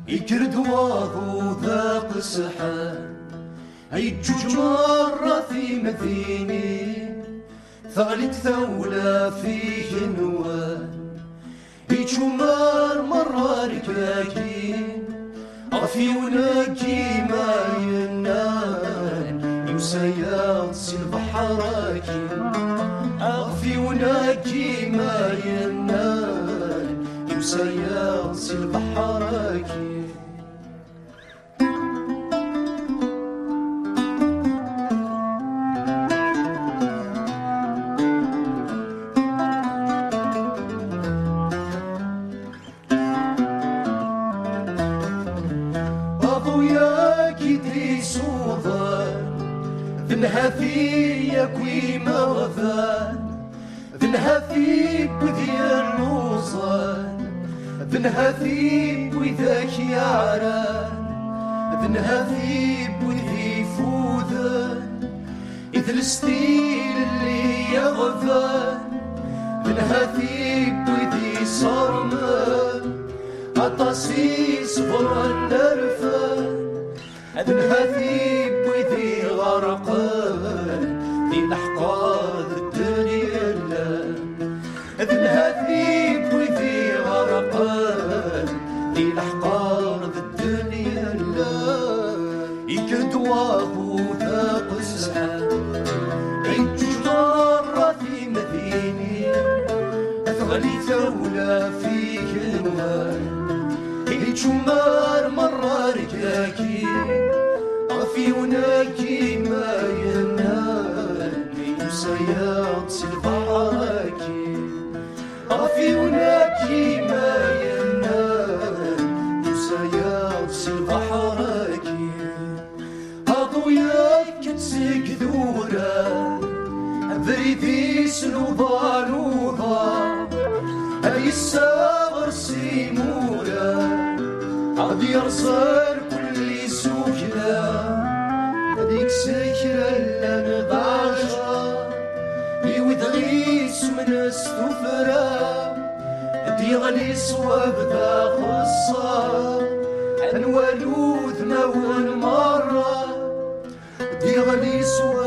يكرد واغو ذاق السحر هيجوج مرة في مثيني ثغلت ثولة فيه نوان يجمر مرة ركاكين غفي وناكي ما ينان يمسيا سي البحراكين غفي وناكي ما ينان يمسيا سي البحراكين ذنهافي يكوي مغفان ذنهافي بذي النوصان ذنهافي بذاك يعران ذنهافي بذي فوذان إذ الستيل اللي يغفان ذنهافي بذي صرمان عطاسي صبر النرفان ذنهافي بذي غرقان في الأحقاد الدنيا ذنهافي بذي غرقان في الأحقاد الدنيا يكد واغو ذاق السحاب يجوج مرة في مديني أثغلي ثولة في كنوان يجمر مرة ركاكي غفي وناكي ما ينان يمسيا سي البحراكي غفي وناكي ما ينان يمسيا سي البحراكي أضوياك كتسيك ذورا بريدي سنوضا نوضا أي الساغر سيمورا عاد يرسل كل سوكرا هذيك سكرة اللي نضعشا يودغيس من استفرا دي غلي صواب دا خصا انوالوذ ما هو المرة دي غلي صواب